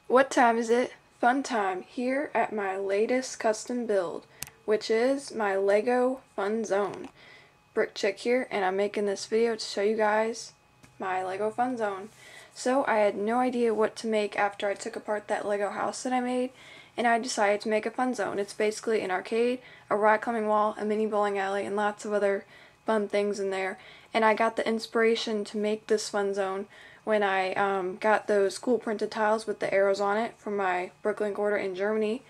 What time is it? Fun time here at my latest custom build, which is my Lego Fun Zone. Brick Chick here, and I'm making this video to show you guys my Lego Fun Zone. So I had no idea what to make after I took apart that Lego house that I made, and I decided to make a fun zone. It's basically an arcade, a rock climbing wall, a mini bowling alley, and lots of other fun things in there. And I got the inspiration to make this fun zone when I got those cool printed tiles with the arrows on it from my Brooklyn order in Germany.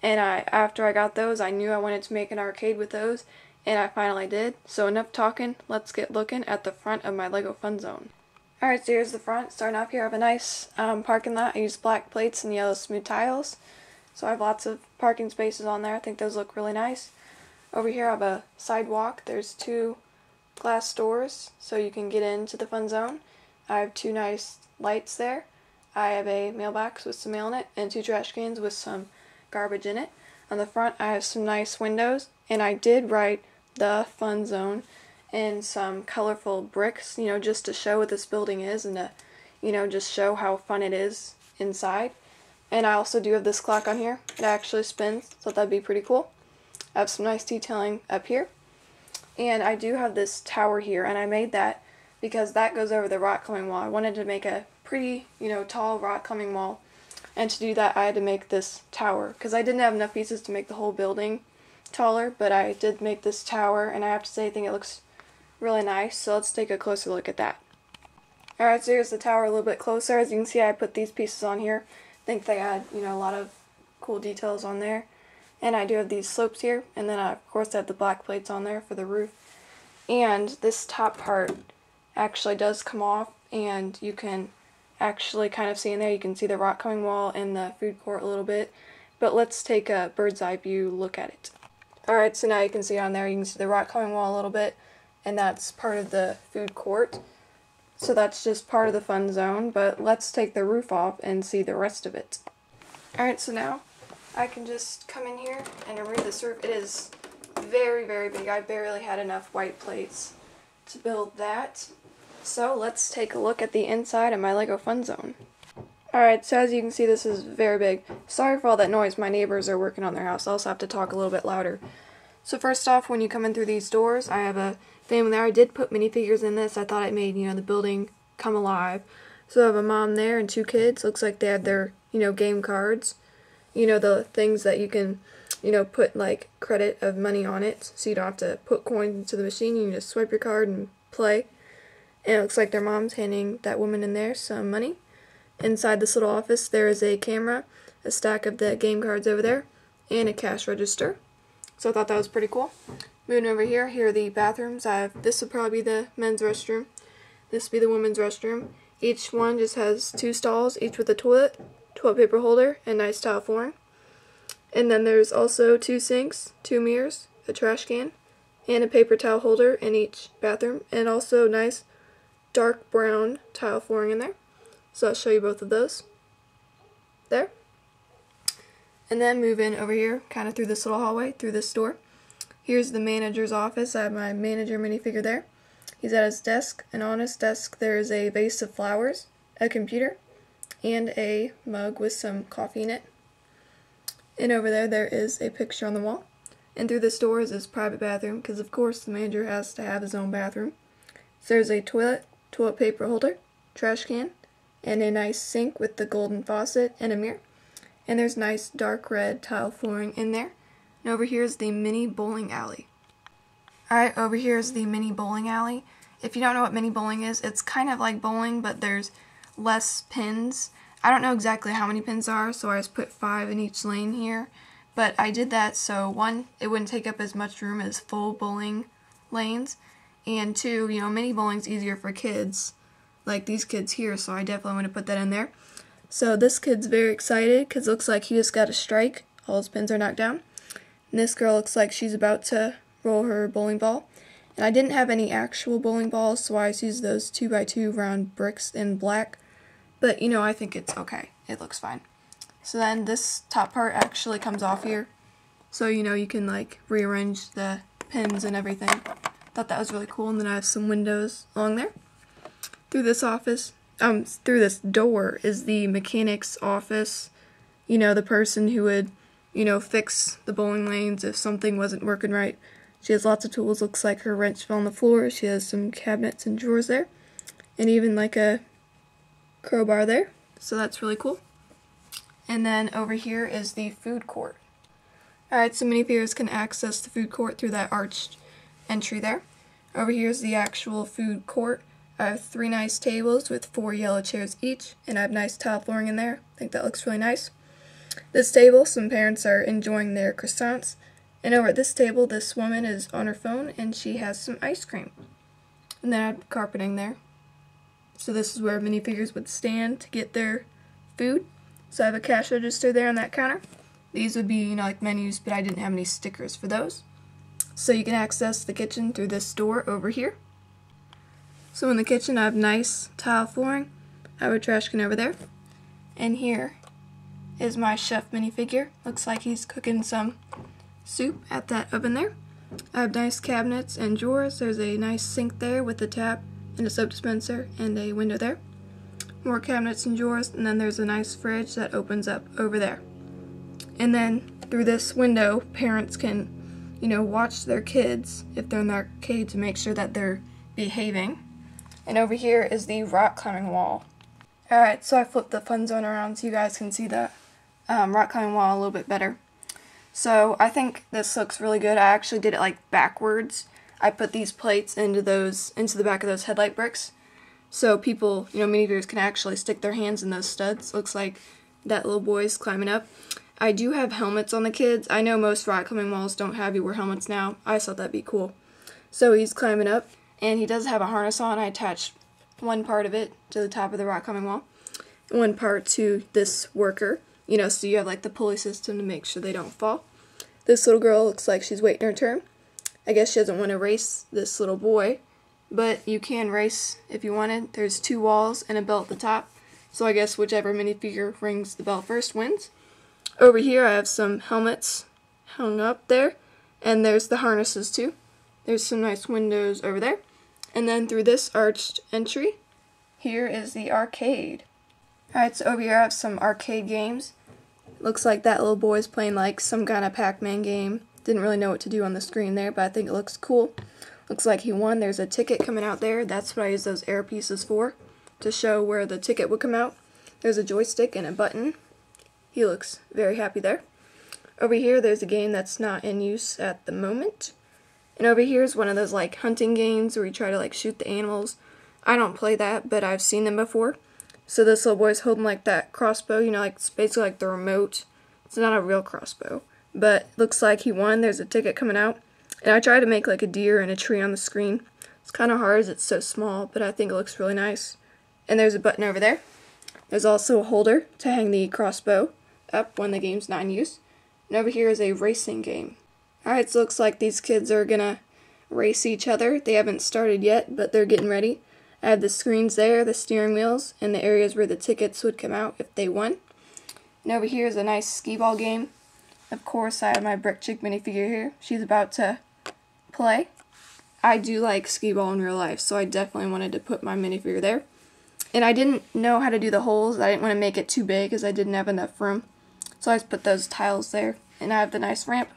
And after I got those, I knew I wanted to make an arcade with those, and I finally did. So enough talking, let's get looking at the front of my Lego Fun Zone. Alright, so here's the front. Starting off here, I have a nice parking lot. I use black plates and yellow smooth tiles. So I have lots of parking spaces on there. I think those look really nice. Over here I have a sidewalk. There's two glass doors so you can get into the fun zone. I have two nice lights there. I have a mailbox with some mail in it and two trash cans with some garbage in it. On the front I have some nice windows, and I did write the fun zone in some colorful bricks, just to show what this building is and to, just show how fun it is inside. And I also do have this clock on here. It actually spins, so that'd be pretty cool. I have some nice detailing up here. And I do have this tower here, and I made that because that goes over the rock climbing wall. I wanted to make a pretty, tall rock climbing wall. And to do that, I had to make this tower, because I didn't have enough pieces to make the whole building taller, but I did make this tower, and I have to say I think it looks really nice, so let's take a closer look at that. Alright, so here's the tower a little bit closer. As you can see, I put these pieces on here. I think they add, a lot of cool details on there. And I do have these slopes here, and then I, of course, have the black plates on there for the roof. And this top part actually does come off, and you can actually kind of see in there, you can see the rock climbing wall and the food court a little bit. But let's take a bird's eye view look at it. Alright, so now you can see on there, you can see the rock climbing wall a little bit, and that's part of the food court. So that's just part of the fun zone, but let's take the roof off and see the rest of it. Alright, so now I can just come in here and remove this roof. It is very, very big. I barely had enough white plates to build that. So let's take a look at the inside of my Lego Fun Zone. Alright, so as you can see, this is very big. Sorry for all that noise. My neighbors are working on their house. I also have to talk a little bit louder. So first off, when you come in through these doors, I have a family there. I did put minifigures in this. I thought it made, the building come alive. So I have a mom there and two kids. Looks like they have their, game cards. The things that you can, put like credit of money on it, so you don't have to put coins into the machine. You can just swipe your card and play. And it looks like their mom's handing that woman in there some money. Inside this little office there is a camera, a stack of the game cards over there, and a cash register. So I thought that was pretty cool. Moving over here, here are the bathrooms. This would probably be the men's restroom. This would be the women's restroom. Each one just has two stalls, each with a toilet paper holder, and nice tile flooring. And then there's also two sinks, two mirrors, a trash can, and a paper towel holder in each bathroom, and also nice dark brown tile flooring in there. So I'll show you both of those. There. And then move in over here, kind of through this little hallway, through this door. Here's the manager's office. I have my manager minifigure there. He's at his desk, and on his desk there is a vase of flowers, a computer, and a mug with some coffee in it. And over there is a picture on the wall. And through this door is his private bathroom, because of course the manager has to have his own bathroom. So there's a toilet paper holder, trash can, and a nice sink with the golden faucet and a mirror. And there's nice dark red tile flooring in there. And over here is the mini bowling alley. Alright, over here is the mini bowling alley. If you don't know what mini bowling is, it's kind of like bowling, but there's less pins. I don't know exactly how many pins there are, so I just put 5 in each lane here. But I did that so, one, it wouldn't take up as much room as full bowling lanes, and two, mini bowling's easier for kids, like these kids here, so I definitely want to put that in there. So this kid's very excited, because it looks like he just got a strike. All his pins are knocked down. And this girl looks like she's about to roll her bowling ball. And I didn't have any actual bowling balls, so I just used those 2x2 round bricks in black. But, I think it's okay. It looks fine. So then this top part actually comes off here. So, you can, rearrange the pins and everything. Thought that was really cool. And then I have some windows along there. Through this office, through this door is the mechanic's office. You know, the person who would, you know, fix the bowling lanes if something wasn't working right. She has lots of tools. Looks like her wrench fell on the floor. She has some cabinets and drawers there, and even like a crowbar there. So that's really cool. And then over here is the food court. Alright, so minifigures can access the food court through that arched entry there. Over here is the actual food court. I have 3 nice tables with 4 yellow chairs each, and I have nice tile flooring in there. I think that looks really nice. This table, some parents are enjoying their croissants. And over at this table, this woman is on her phone, and she has some ice cream. And then I have carpeting there. So this is where minifigures would stand to get their food. So I have a cash register there on that counter. These would be, you know, like menus, but I didn't have any stickers for those. So you can access the kitchen through this door over here. So in the kitchen I have nice tile flooring. I have a trash can over there. And here is my chef minifigure. Looks like he's cooking some soup at that oven there. I have nice cabinets and drawers. There's a nice sink there with a tap and a soap dispenser and a window there. More cabinets and drawers, and then there's a nice fridge that opens up over there. And then through this window, parents can, you know, watch their kids if they're in the arcade to make sure that they're behaving. And over here is the rock climbing wall. Alright, so I flipped the fun zone around so you guys can see the rock climbing wall a little bit better. So I think this looks really good. I actually did it like backwards. I put these plates into the back of those headlight bricks. So people, you know, minifigures can actually stick their hands in those studs. Looks like that little boy's climbing up. I do have helmets on the kids. I know most rock climbing walls don't have you wear helmets now. I thought that'd be cool. So he's climbing up, and he does have a harness on. I attached one part of it to the top of the rock climbing wall, one part to this worker, you know, so you have like the pulley system to make sure they don't fall. This little girl looks like she's waiting her turn. I guess she doesn't want to race this little boy, but you can race if you wanted. There's 2 walls and a bell at the top, so I guess whichever minifigure rings the bell first wins. Over here I have some helmets hung up there, and there's the harnesses too. There's some nice windows over there. And then through this arched entry, here is the arcade. Alright, so over here I have some arcade games. Looks like that little boy's playing like some kind of Pac-Man game. Didn't really know what to do on the screen there, but I think it looks cool. Looks like he won. There's a ticket coming out there. That's what I use those air pieces for, to show where the ticket would come out. There's a joystick and a button. He looks very happy there. Over here there's a game that's not in use at the moment. And over here is one of those like hunting games where you try to like shoot the animals. I don't play that, but I've seen them before. So this little boy's holding like that crossbow, you know, like it's basically like the remote. It's not a real crossbow, but looks like he won. There's a ticket coming out. And I tried to make like a deer and a tree on the screen. It's kind of hard as it's so small, but I think it looks really nice. And there's a button over there. There's also a holder to hang the crossbow up when the game's not in use. And over here is a racing game. Alright, so it looks like these kids are gonna race each other. They haven't started yet, but they're getting ready. I have the screens there, the steering wheels, and the areas where the tickets would come out if they won. And over here is a nice Skee-Ball game. Of course, I have my Brick Chick minifigure here. She's about to play. I do like Skee-Ball in real life, so I definitely wanted to put my minifigure there. And I didn't know how to do the holes. I didn't want to make it too big because I didn't have enough room. So I just put those tiles there. And I have the nice ramp.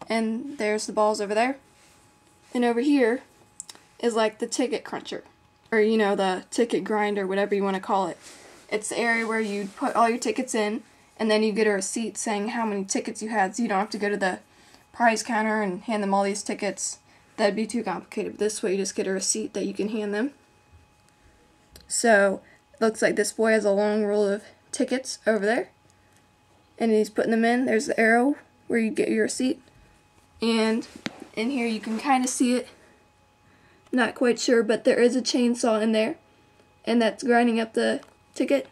And there's the balls over there. And over here is like the ticket cruncher. Or, you know, the ticket grinder, whatever you want to call it. It's the area where you put all your tickets in, and then you get a receipt saying how many tickets you had, so you don't have to go to the prize counter and hand them all these tickets. That'd be too complicated. But this way you just get a receipt that you can hand them. So, it looks like this boy has a long roll of tickets over there. And he's putting them in. There's the arrow where you get your receipt. And in here you can kind of see it. Not quite sure, but there is a chainsaw in there. And that's grinding up the ticket.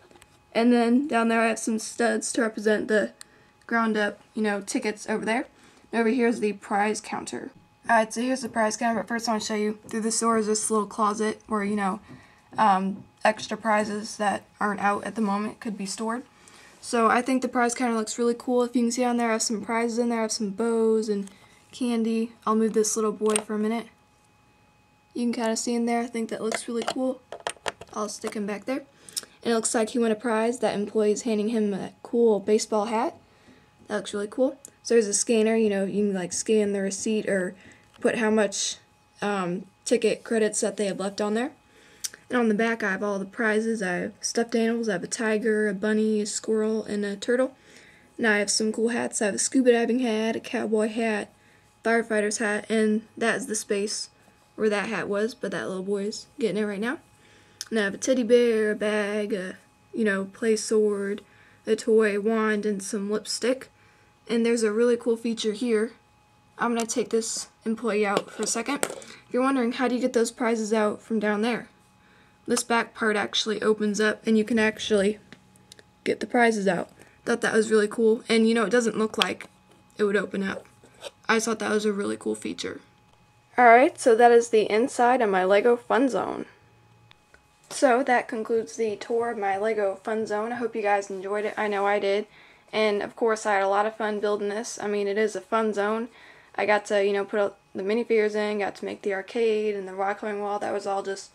And then down there I have some studs to represent the ground up, you know, tickets over there. And over here is the prize counter. Alright, so here's the prize counter, but first I want to show you through this door is this little closet where, you know, extra prizes that aren't out at the moment could be stored. So I think the prize counter looks really cool. If you can see on there, I have some prizes in there. I have some bows and candy. I'll move this little boy for a minute. You can kind of see in there. I think that looks really cool. I'll stick him back there. And it looks like he won a prize. That employee is handing him a cool baseball hat. That looks really cool. So there's a scanner, you know, you can like scan the receipt or put how much ticket credits that they have left on there. And on the back I have all the prizes. I have stuffed animals. I have a tiger, a bunny, a squirrel, and a turtle. And I have some cool hats. I have a scuba diving hat, a cowboy hat, firefighter's hat, and that is the space where that hat was, but that little boy is getting it right now. And I have a teddy bear, a bag, a, you know, play sword, a toy wand, and some lipstick. And there's a really cool feature here. I'm going to take this employee out for a second. If you're wondering, how do you get those prizes out from down there? This back part actually opens up and you can actually get the prizes out. Thought that was really cool. And you know, it doesn't look like it would open up. I just thought that was a really cool feature. Alright, so that is the inside of my Lego Fun Zone. So that concludes the tour of my Lego Fun Zone. I hope you guys enjoyed it. I know I did. And of course I had a lot of fun building this. I mean, it is a fun zone. I got to, you know, put up the minifigures in, got to make the arcade and the rock climbing wall. That was all just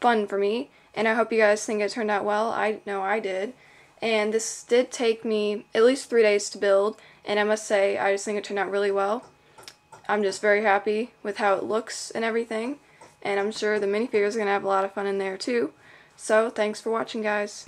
fun for me. And I hope you guys think it turned out well. I know I did. And this did take me at least 3 days to build. And I must say, I just think it turned out really well. I'm just very happy with how it looks and everything. And I'm sure the minifigures are going to have a lot of fun in there too. So, thanks for watching, guys.